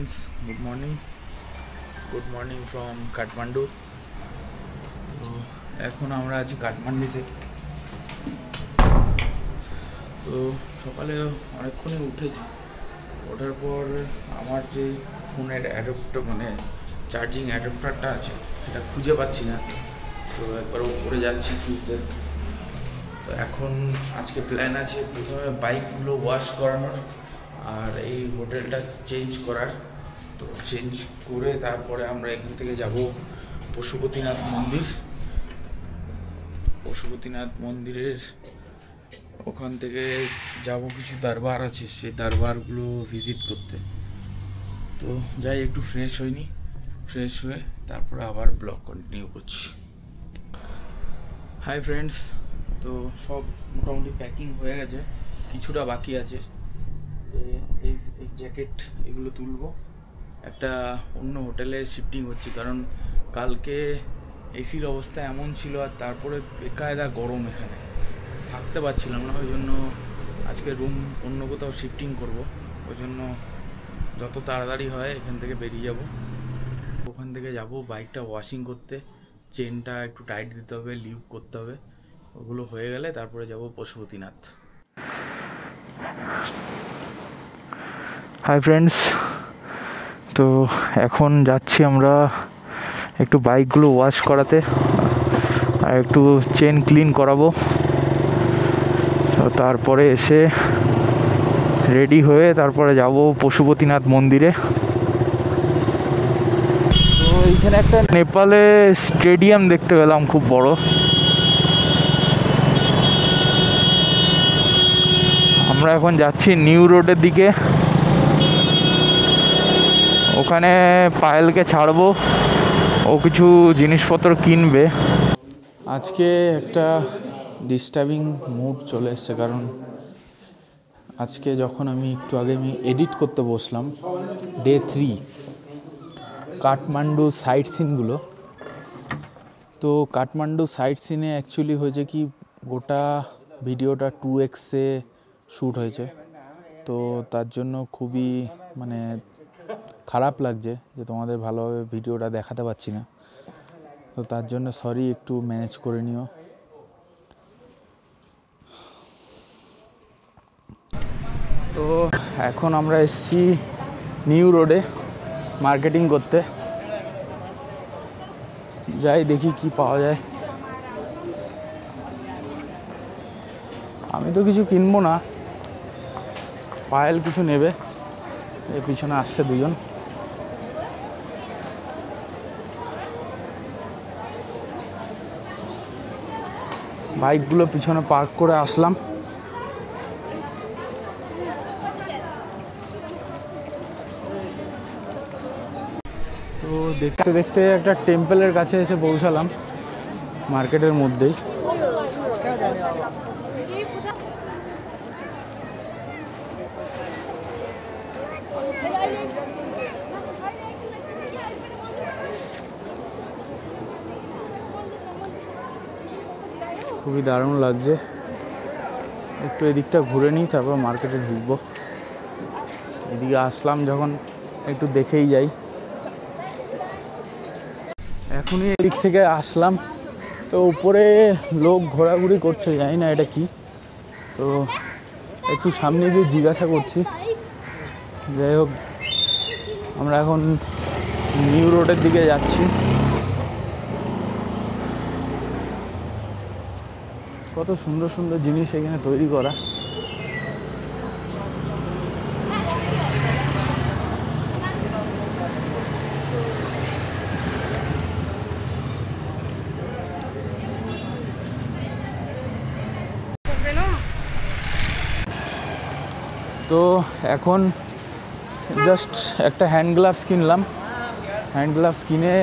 friends, good morning from Kathmandu. তো এখন আমরা আছি কাঠমান্ডুতে। তো সকালে অনেকক্ষণই উঠেছি, ওঠার পর আমার যে ফোনের অ্যাডাপ্টার চার্জিং অ্যাডাপ্টারটা আছে সেটা খুঁজে পাচ্ছি না। তো একবার উপরে যাচ্ছি খুঁজতে। তো এখন আজকে প্ল্যান আছে প্রথমে বাইকগুলো ওয়াশ করানোর আর এই হোটেলটা চেঞ্জ করার। তো চেঞ্জ করে তারপরে আমরা এখান থেকে যাব পশুপতিনাথ মন্দিরের ওখান থেকে যাব কিছু দরবার আছে, সেই দরবারগুলো ভিজিট করতে। তো যাই একটু ফ্রেশ হয়ে তারপরে আবার ব্লগ কন্টিনিউ করছি। হাই ফ্রেন্ডস, তো সব মোটামুটি প্যাকিং হয়ে গেছে, কিছুটা বাকি আছে। এই জ্যাকেট এগুলো তুলবো, একটা অন্য হোটেলে শিফটিং হচ্ছি, কারণ কালকে এসির অবস্থা এমন ছিল আর তারপরে বেকায়দা গরম, এখানে থাকতে পারছিলাম না। ওই জন্য আজকে রুম অন্য কোথাও শিফটিং করব। ওই জন্য যত তাড়াতাড়ি হয় এখান থেকে বেরিয়ে যাব। ওখান থেকে যাব বাইকটা ওয়াশিং করতে, চেনটা একটু টাইট দিতে হবে, লিভ করতে হবে। ওগুলো হয়ে গেলে তারপরে যাব পশুপতিনাথ। হাই ফ্রেন্ডস, তো এখন যাচ্ছি আমরা একটু বাইকগুলো ওয়াশ করাতে আর একটু চেন ক্লিন করাবো। তো তারপরে এসে রেডি হয়ে তারপরে যাব পশুপতিনাথ মন্দিরে। তো এইখানে একটা নেপালে স্টেডিয়াম দেখতে পেলাম, খুব বড়। আমরা এখন যাচ্ছি নিউ রোডের দিকে, ওখানে পায়েলকে ছাড়বো, ও কিছু জিনিসপত্র কিনবে। আজকে একটা ডিস্টার্বিং মুড চলে এসছে, কারণ আজকে যখন আমি একটু আগে এডিট করতে বসলাম ডে 3 কাঠমান্ডু সাইট সিনগুলো। তো কাঠমান্ডু সাইট সিনে অ্যাকচুয়ালি হয়েছে কি, গোটা ভিডিওটা 2x-এ শ্যুট হয়েছে। তো তার জন্য খুবই খারাপ লাগছে যে তোমাদের ভালোভাবে ভিডিওটা দেখাতে পারছি না। তো তার জন্য সরি, একটু ম্যানেজ করে নিও। তো এখন আমরা এসেছি নিউ রোডে মার্কেটিং করতে, যাই দেখি কি পাওয়া যায়। আমি তো কিছু কিনবো না, পায়েল কিছু নেবে। এর পিছনে আসছে দুজন। বাইকগুলো পিছনে পার্ক করে আসলাম। তো দেখতে দেখতে একটা টেম্পলের কাছে এসে পৌঁছালাম, মার্কেটের মধ্যেই। খুবই দারুণ লাগছে। একটু এদিকটা ঘুরে নিই, তারপর মার্কেটে ঢুকবো। এদিকে আসলাম যখন, একটু দেখেই যাই। এখনই এদিক থেকে আসলাম, তো উপরে লোক ঘোরাঘুরি করছে, জানি না এটা কি। তো একটু সামনে গিয়ে জিজ্ঞাসা করছি। যাই হোক, আমরা এখন নিউ রোডের দিকে যাচ্ছি। কত সুন্দর সুন্দর জিনিস এখানে তৈরি করা। তো এখন জাস্ট একটা হ্যান্ড গ্লাভস কিনলাম। হ্যান্ড গ্লাভস কিনে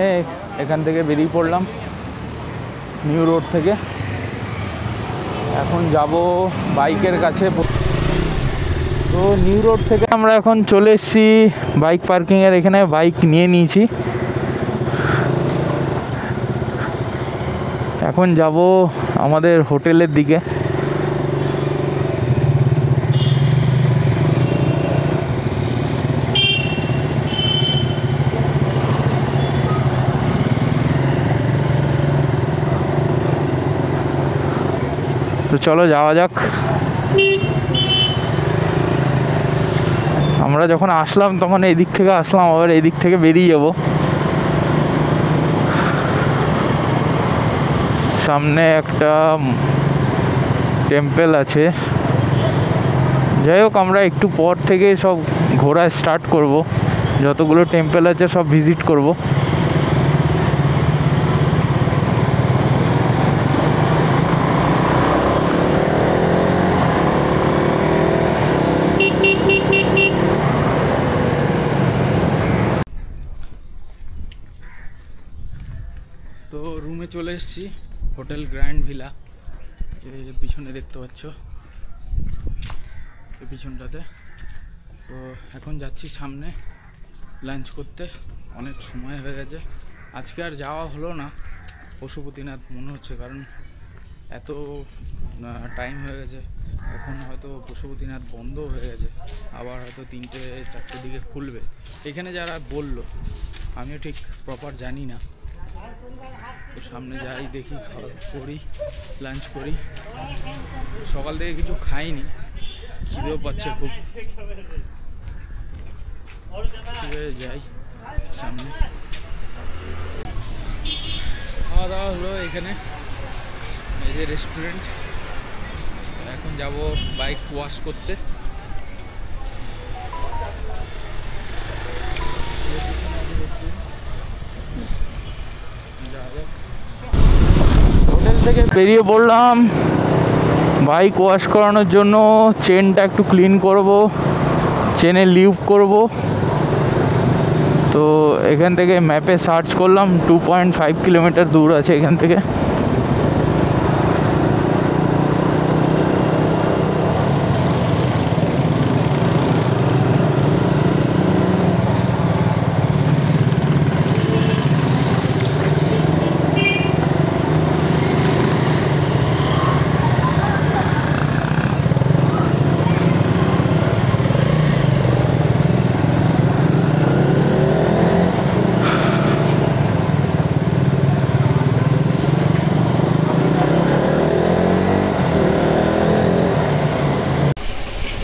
এখান থেকে বেরিয়ে পড়লাম নিউ রোড থেকে। এখন যাব বাইকের কাছে। তো নিউ রোড থেকে আমরা এখন চলে এসেছি বাইক পার্কিংয়ের এখানে, বাইক নিয়ে নিয়েছি। এখন যাব আমাদের হোটেলের দিকে। চলো যাওয়া যাক। আমরা যখন আসলাম তখন এই দিক থেকে আসলাম, আবার এই দিক থেকে বেরিয়ে যাব। সামনে একটা টেম্পল আছে। যাই হোক, আমরা একটু পর থেকে সব ঘোরা স্টার্ট করব, যতগুলো টেম্পল আছে সব ভিজিট করব। তো রুমে চলে এসেছি, হোটেল গ্র্যান্ড ভিলা। এই পিছনে দেখতে পাচ্ছ, এই পিছনটাতে। তো এখন যাচ্ছি সামনে লাঞ্চ করতে। অনেক সময় হয়ে গেছে, আজকে আর যাওয়া হলো না পশুপতিনাথ মনে হচ্ছে, কারণ এত টাইম হয়ে গেছে। এখন হয়তো পশুপতিনাথ বন্ধ হয়ে গেছে, আবার হয়তো 3টে-4টের দিকে খুলবে। এখানে যারা বললো, আমিও ঠিক প্রপার জানি না। তো সামনে যাই, দেখি, খাওয়া করি, লাঞ্চ করি। সকাল থেকে কিছু খাইনি, খিদেও পাচ্ছে খুব। ঠিক আছে, যাই সামনে। খাওয়া দাওয়া হলো এখানে, এই যে রেস্টুরেন্ট। এখন যাব বাইক ওয়াশ করতে। হোটেল থেকে বেরিয়ে পড়লাম বাইক ওয়াশ করানোর জন্য। চেনটা একটু ক্লিন করব, চেনে লিউব করব। তো এখান থেকে ম্যাপে সার্চ করলাম, 2.5 কিলোমিটার দূর আছে এখান থেকে।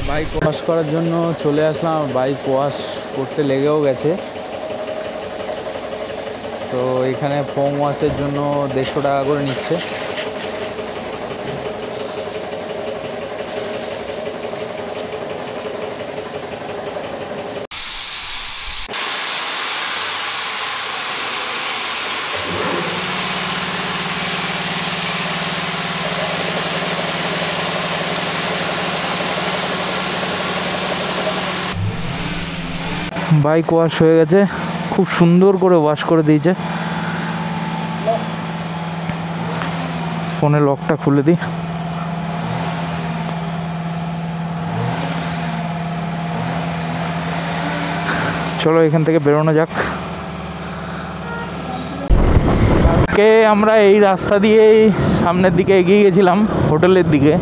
বাইক ওয়াশ করার জন্য চলে আসলাম। বাইক ওয়াশ করতে লেগেও গেছে। তো এখানে ফোম ওয়াশের জন্য 150 টাকা করে নিচ্ছে। বাইক ওয়াশ হয়ে গেছে, খুব সুন্দর করে ওয়াশ করে দিয়েছে। ফোনে লকটা খুলে দিই। চলো এখান থেকে বেরোনো যাক। কালকে আমরা এই রাস্তা দিয়েই সামনের দিকে এগিয়ে গেছিলাম হোটেলের দিকে।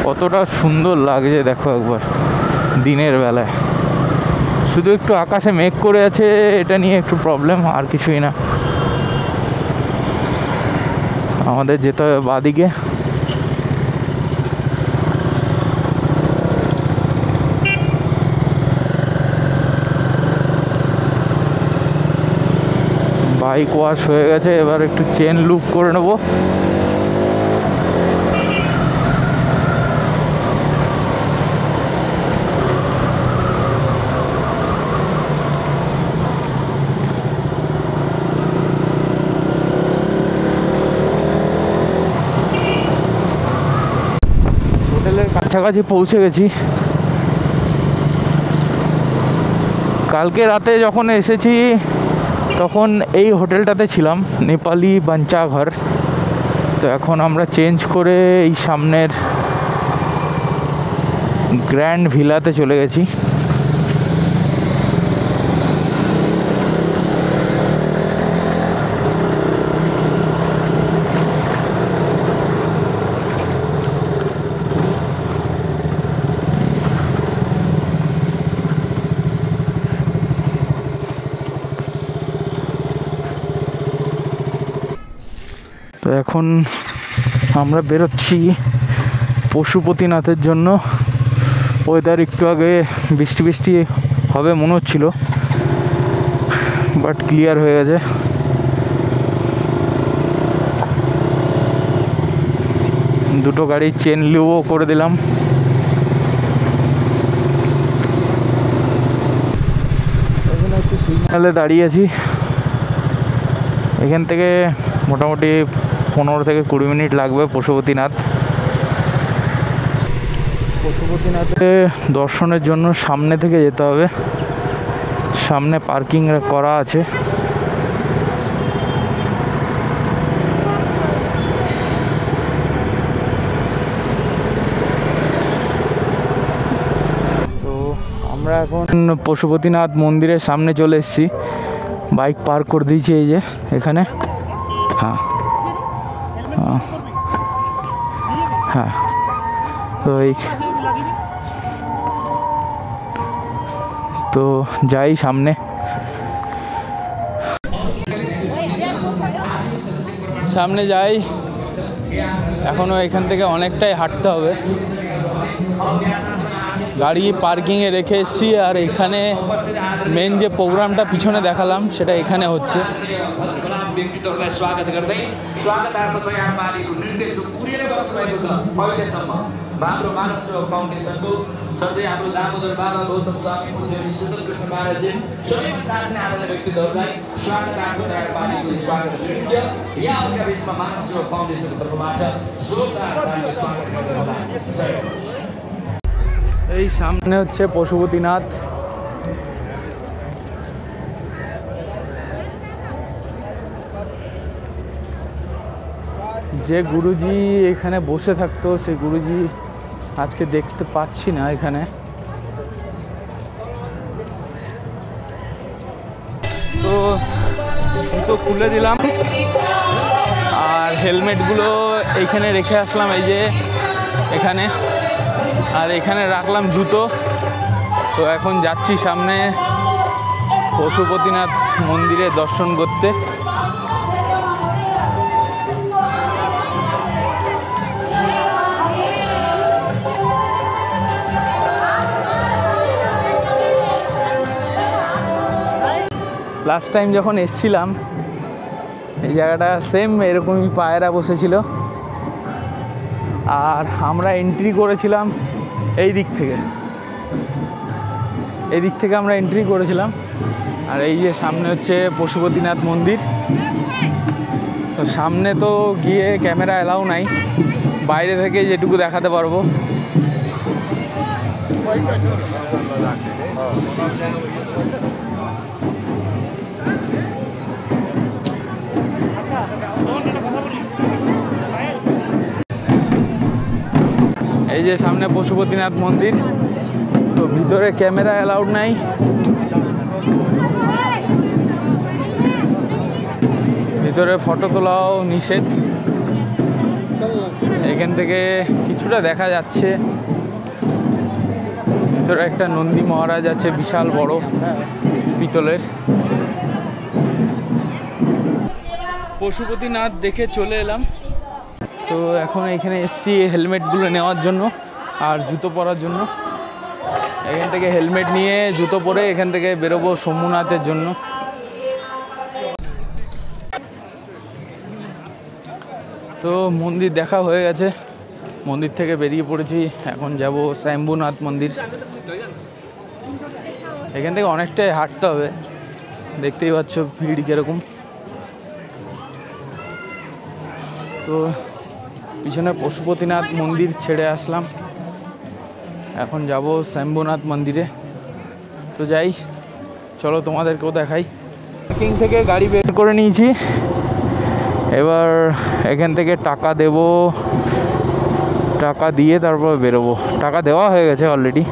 কতটা সুন্দর লাগছে দেখো একবার দিনের বেলায়। শুধু একটু আকাশে মেঘ করে আছে, এটা নিয়ে একটু প্রবলেম, আর কিছুই না। আমাদের যেতে হবে বাদিকে। বাইক ওয়াশ হয়ে গেছে, এবার একটু চেন লুপ করে নেবো। হোটেলের কাছাকাছি পৌঁছে গেছি। কালকে রাতে যখন এসেছি তখন এই হোটেলটাতে ছিলাম, নেপালি বাঞ্চা ঘর। তো এখন আমরা চেঞ্জ করে এই সামনের গ্র্যান্ড ভিলাতে চলে গেছি। তো এখন আমরা বেরোচ্ছি পশুপতিনাথের জন্য। ওয়েদার একটু আগে বৃষ্টি বৃষ্টি হবে মনে হচ্ছিল, বাট ক্লিয়ার হয়ে গেছে। দুটো গাড়ির চেন লিভও করে দিলাম। এখানে একটু সিগন্যালে দাঁড়িয়ে আছি। এখান থেকে মোটামুটি 15 থেকে 20 মিনিট লাগবে পশুপতিনাথ। পশুপতিনাথে দর্শনের জন্য সামনে থেকে যেতে হবে, সামনে পার্কিং করা আছে। তো আমরা এখন পশুপতিনাথ মন্দিরের সামনে চলে এসেছি। বাইক পার্ক করে দিয়েছি এই যে এখানে। হ্যাঁ হ্যাঁ, তো যাই সামনে। সামনে যাই, এখনও এখান থেকে অনেকটাই হাঁটতে হবে। গাড়ি পার্কিংয়ে রেখে এসেছি, আর এখানে মেন যে প্রোগ্রামটা পিছনে দেখালাম সেটা এখানে হচ্ছে। व्यक्तित्वहरूलाई स्वागत गर्दै स्वागतार्थ तयार पारेको नृत्य जो पुरेर बस्नुभएको छ पहिलेसम्म हाम्रो मानव सेवा फाउन्डेसनको सधैँ हाम्रो दामोदर बाबा गौतम स्वामी पूज्य शीतल कृष्ण महाराजजी सबैमा चास्ने आदरणीय व्यक्तित्वहरूलाई स्वागतार्थ तयार पारेको स्वागत नृत्य यहाँहरूका बिचमा मानव सेवा फाउन्डेसनको तर्फबाट जोरदार तालीले स्वागत गर्दै होला। এই সামনে হচ্ছে পশুপতিনাথ। যে গুরুজি এখানে বসে থাকতো সেই গুরুজি আজকে দেখতে পাচ্ছি না এখানে। তো জুতো খুলে দিলাম আর হেলমেটগুলো এইখানে রেখে আসলাম, এই যে এখানে, আর এখানে রাখলাম জুতো। তো এখন যাচ্ছি সামনে পশুপতিনাথ মন্দিরে দর্শন করতে। লাস্ট টাইম যখন এসছিলাম এই জায়গাটা সেম এরকমই পায়রা বসেছিল, আর আমরা এন্ট্রি করেছিলাম এই দিক থেকে, আমরা এন্ট্রি করেছিলাম। আর এই যে সামনে হচ্ছে পশুপতিনাথ মন্দির। তো সামনে তো গিয়ে ক্যামেরা অ্যালাউ নাই, বাইরে থেকে যেটুকু দেখাতে পারবো। এই যে সামনে পশুপতিনাথ মন্দির। তো ভিতরে ক্যামেরা অ্যালাউড নাই, ভিতরে ফটো তোলাও নিষেধ। এখান থেকে কিছুটা দেখা যাচ্ছে, ভিতরে একটা নন্দী মহারাজ আছে বিশাল বড় পিতলের। পশুপতিনাথ দেখে চলে এলাম। তো এখন এখানে এসছি হেলমেটগুলো নেওয়ার জন্য আর জুতো পরার জন্য। এখান থেকে হেলমেট নিয়ে জুতো পরে এখান থেকে বেরোবো শম্ভুনাথের জন্য। তো মন্দির দেখা হয়ে গেছে, মন্দির থেকে বেরিয়ে পড়েছি। এখন যাব শম্ভুনাথ মন্দির। এখান থেকে অনেকটাই হাঁটতে হবে, দেখতেই পাচ্ছ ভিড় কীরকম। তো পিছনে পশুপতিনাথ মন্দির ছেড়ে আসলাম, এখন যাব শম্ভুনাথ মন্দিরে। তো যাই, চলো তোমাদেরকেও দেখাই। পার্কিং থেকে গাড়ি বের করে নিয়েছি, এবার এখান থেকে টাকা দেব, টাকা দিয়ে তারপর বেরোবো। টাকা দেওয়া হয়ে গেছে অলরেডি।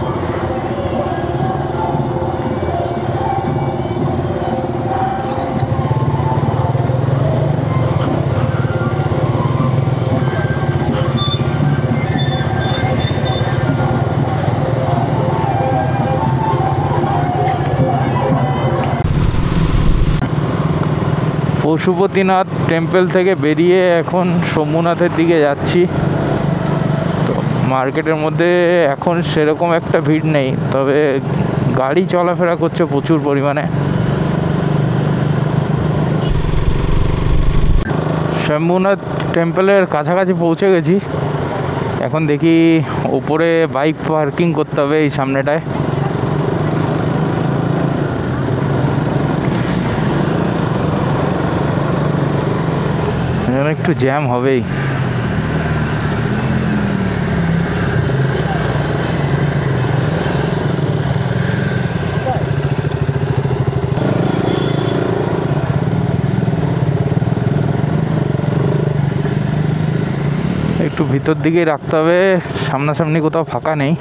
পশুপতিনাথ টেম্পল থেকে বেরিয়ে এখন সোমনাথের দিকে যাচ্ছি। তো মার্কেটের মধ্যে এখন সেরকম একটা ভিড় নেই, তবে গাড়ি চলাফেরা করছে প্রচুর পরিমাণে। শম্ভুনাথ টেম্পলের কাছাকাছি পৌঁছে গেছি। এখন দেখি উপরে বাইক পার্কিং করতে হবে এই সামনেটায়। এখানে একটু জ্যাম হবেই। একটু ভিতর দিকেই রাখতে হবে, সামনাসামনি কোথাও ফাঁকা নেই।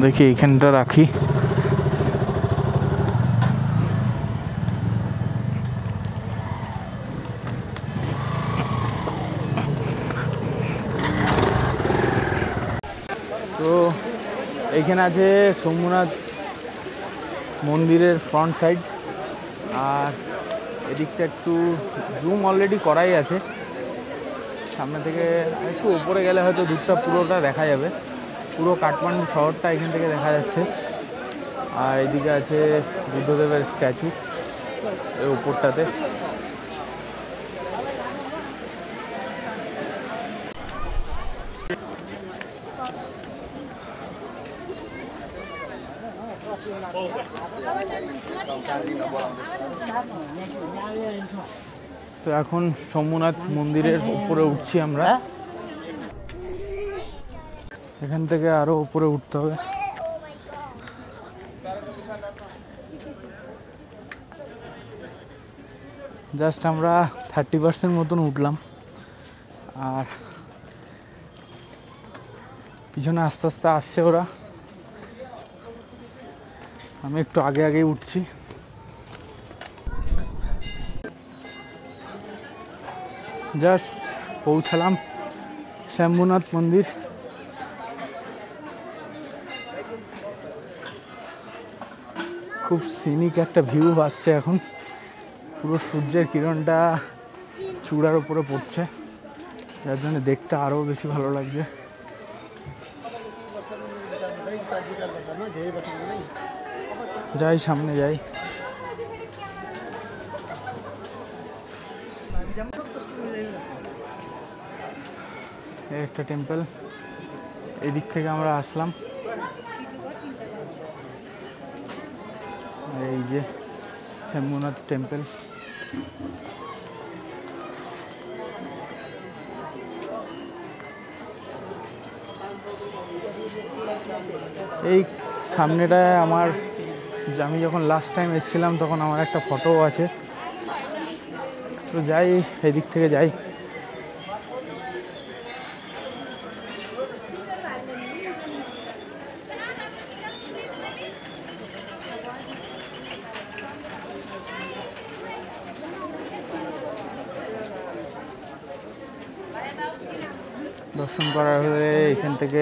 দেখি এইখানটা রাখি। তো এইখানে আছে সোমনাথ মন্দিরের ফ্রন্ট সাইড, আর এদিকটা একটু জুম অলরেডি করাই আছে। সামনে থেকে একটু উপরে গেলে হয়তো দূরটা পুরোটা দেখা যাবে, পুরো কাঠমান্ডু শহরটা এখান থেকে দেখা যাচ্ছে। আর এদিকে আছে বুদ্ধদেবের স্ট্যাচু এর উপরটাতে। তো এখন সোমনাথ মন্দিরের উপরে উঠছি আমরা। এখান থেকে আরো উপরে উঠতে হবে। জাস্ট আমরা 30% মতন উঠলাম, আর পিছনে আস্তে আস্তে আসছে ওরা। আমি একটু আগে আগেই উঠছি। জাস্ট পৌঁছালাম শম্ভুনাথ মন্দির। খুব সিনিক একটা ভিউ আসছে এখন, পুরো সূর্যের কিরণটা চূড়ার উপরে পড়ছে, যার জন্য দেখতে আরও বেশি ভালো লাগছে। যাই সামনে যাই। একটা টেম্পল, এদিক থেকে আমরা আসলাম। এই যে শম্ভুনাথ টেম্পল। এই সামনেটায় আমি যখন লাস্ট টাইম এসেছিলাম তখন আমার একটা ফটো আছে। তো যাই, এদিক থেকে যাই। দর্শন করার হলে এখান থেকে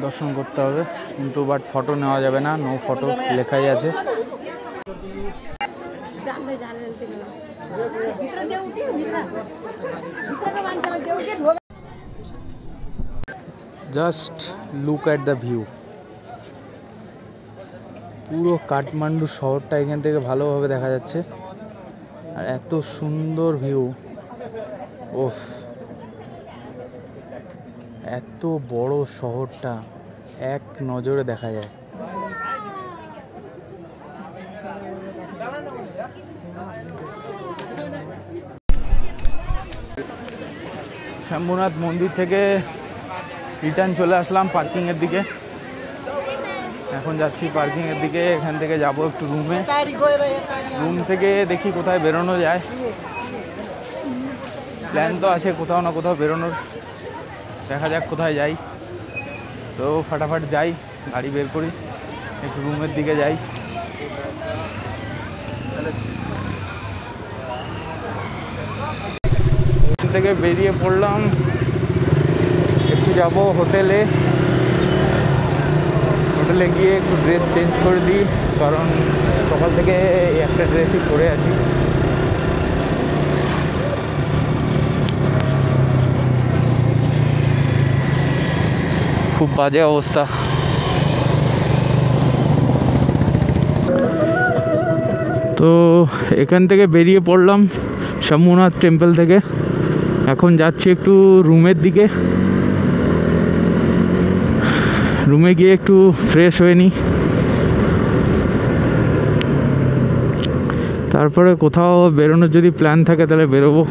দর্শন করতে হবে, কিন্তু বাট ফটো নেওয়া যাবে না, নো ফটো লেখাই আছে। Just look at the view. পুরো কাঠমান্ডু শহরটা এখান থেকে ভালোভাবে দেখা যাচ্ছে, আর এত সুন্দর ভিউ। ওফ, এত বড় শহরটা এক নজরে দেখা যায়। শম্ভুনাথ মন্দির থেকে রিটার্ন চলে আসলাম পার্কিংয়ের দিকে। এখন যাচ্ছি পার্কিংয়ের দিকে। এখান থেকে যাব একটু রুমে। রুম থেকে দেখি কোথায় বেরোনো যায়। প্ল্যান তো আছে কোথাও না কোথাও বেরোনোর, দেখা যাক কোথায় যাই। তো ফাটাফাট যাই, গাড়ি বের করি, একটু রুমের দিকে যাই। থেকে বেরিয়ে পড়লাম, একটু যাব হোটেলে গিয়ে একটু ড্রেস চেঞ্জ করে দিই, কারণ সকাল থেকে একটা ড্রেসই পরে আছি। খুব বাজে অবস্থা। তো এখান থেকে বেরিয়ে পড়লাম শম্ভুনাথ টেম্পল থেকে। এখন যাচ্ছি একটু রুমের দিকে, রুমে গিয়ে একটু ফ্রেশ হয়ে নিই, তারপরে কোথাও বেরোনোর যদি প্ল্যান থাকে তাহলে বেরোবো।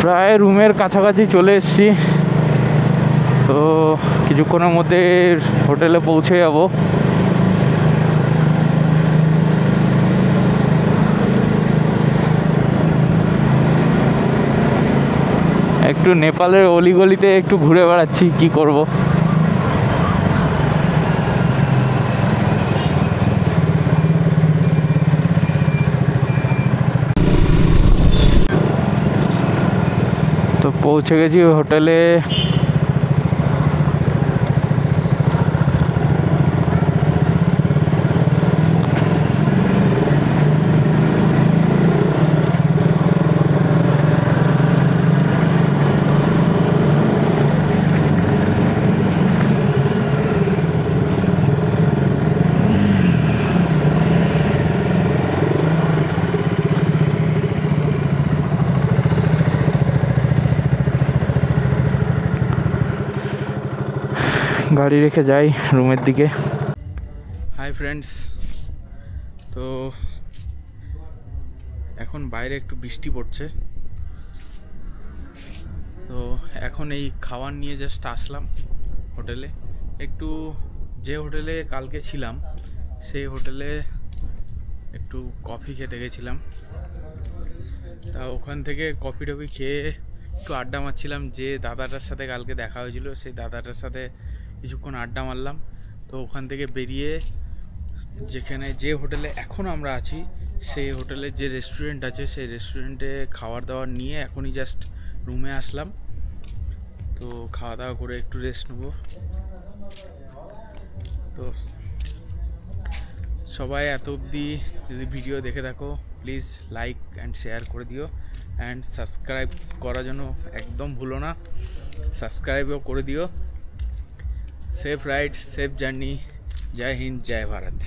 প্রায় রুমের কাছাকাছি চলে এসেছি, তো কিছুক্ষণের মধ্যে হোটেলে পৌঁছে যাব। একটু নেপালের অলিগলিতে একটু ঘুরে বেড়াচ্ছি, কি করব। তো পৌঁছে গেছি হোটেলে। গাড়ি রেখে যাই রুমের দিকে। হাই ফ্রেন্ডস, তো এখন বাইরে একটু বৃষ্টি পড়ছে, তো এখন এই খাবার নিয়ে জাস্ট আসলাম হোটেলে। একটু যে হোটেলে কালকে ছিলাম সেই হোটেলে একটু কফি খেতে গেছিলাম, তা ওখান থেকে কফি টফি খেয়ে একটু আড্ডা মারছিলাম। যে দাদাটার সাথে কালকে দেখা হয়েছিল সেই দাদাটার সাথে কিছুক্ষণ আড্ডা মারলাম। তো ওখান থেকে বেরিয়ে যে হোটেলে এখন আমরা আছি সেই হোটেলের যে রেস্টুরেন্ট আছে সেই রেস্টুরেন্টে খাবার দাবার নিয়ে এখনই জাস্ট রুমে আসলাম। তো খাওয়া দাওয়া করে একটু রেস্ট নেব। তো সবাই এত অবধি যদি ভিডিও দেখে থাকো প্লিজ লাইক অ্যান্ড শেয়ার করে দিও, অ্যান্ড সাবস্ক্রাইব করার জন্য একদম ভুলো না, সাবস্ক্রাইবও করে দিও। Safe ride, safe journey. জয় হিন্দ, জয় ভারত।